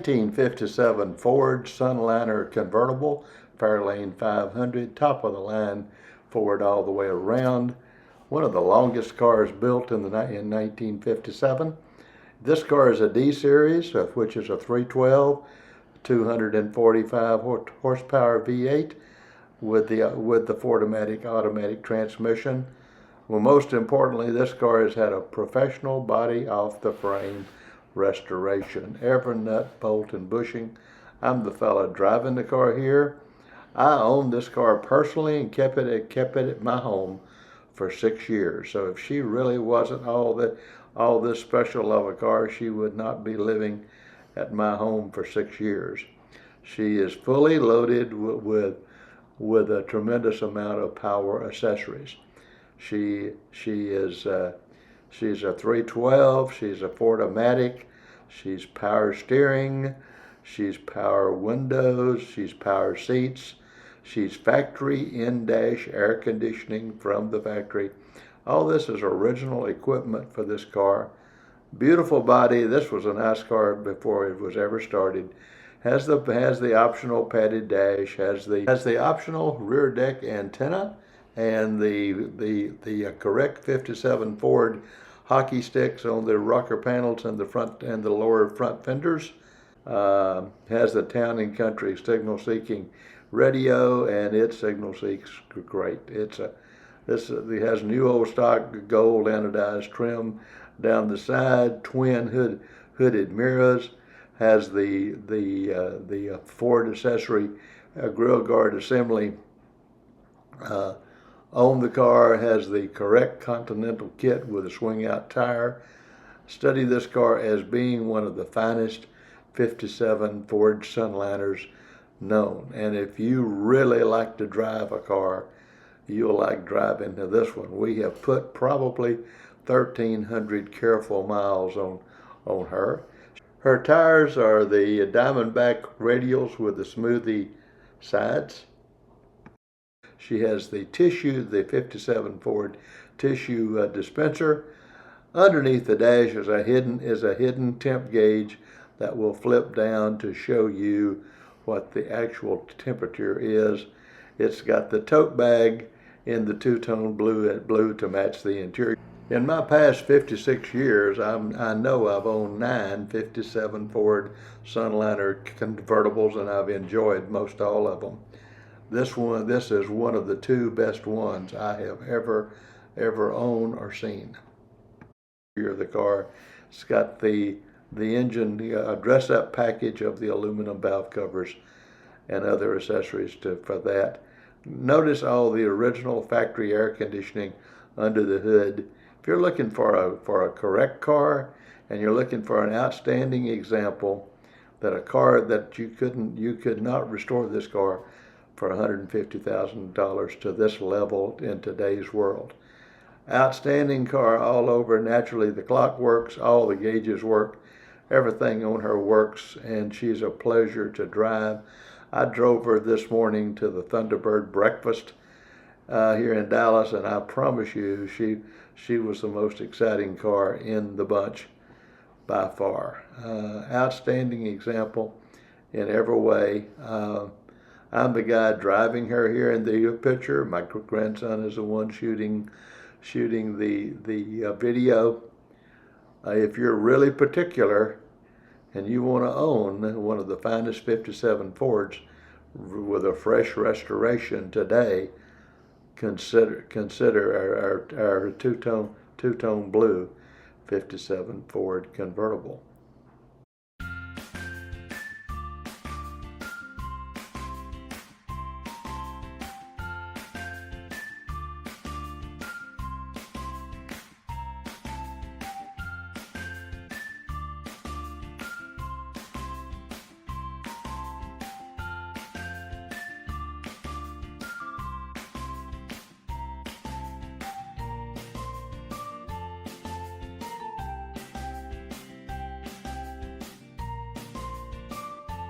1957 Ford Sunliner convertible, Fairlane 500, top of the line Ford all the way around. One of the longest cars built in 1957. This car is a D series, which is a 312, 245 horsepower V8 with the Ford-O-Matic automatic transmission. Well, most importantly, this car has had a professional body off the frame restoration, every nut, bolt, and bushing. I'm the fella driving the car here. I own this car personally and kept it at my home for 6 years. So if she really wasn't all this special of a car, she would not be living at my home for 6 years. She is fully loaded with a tremendous amount of power accessories. She's a 312, she's a Ford-O-Matic, she's power steering, she's power windows, she's power seats, she's factory in-dash air conditioning from the factory. All this is original equipment for this car. Beautiful body. This was a nice car before it was ever started. Has the optional padded dash, has the optional rear deck antenna, and the correct 57 Ford hockey sticks on the rocker panels and the front and the lower front fenders. Has the town and country signal seeking radio, and it signal seeks great. It has new old stock gold anodized trim down the side, twin hooded mirrors. Has the Ford Accessory grill guard assembly on the car. Has the correct Continental kit with a swing out tire. Study this car as being one of the finest 57 Ford Sunliners known. And if you really like to drive a car, you'll like driving to this one. We have put probably 1,300 careful miles on her. Her tires are the Diamondback radials with the smoothie sides. She has the 57 Ford tissue dispenser. Underneath the dash is a hidden temp gauge that will flip down to show you what the actual temperature is. It's got the tote bag in the two-tone blue to match the interior. In my past 56 years, I know I've owned 9 57 Ford Sunliner convertibles, and I've enjoyed most all of them. This is one of the 2 best ones I have ever owned or seen. Here the car, it's got the engine dress-up package of the aluminum valve covers and other accessories for that. Notice all the original factory air conditioning under the hood. If you're looking for a correct car and you're looking for an outstanding example that a car that you could not restore this car for $150,000 to this level in today's world. Outstanding car all over. Naturally, the clock works, all the gauges work, everything on her works, and she's a pleasure to drive. I drove her this morning to the Thunderbird breakfast here in Dallas, and I promise you, she was the most exciting car in the bunch by far. Outstanding example in every way. I'm the guy driving her here in the picture. My grandson is the one shooting the video. If you're really particular and you want to own one of the finest 57 Fords with a fresh restoration today, consider our two-tone blue 57 Ford convertible.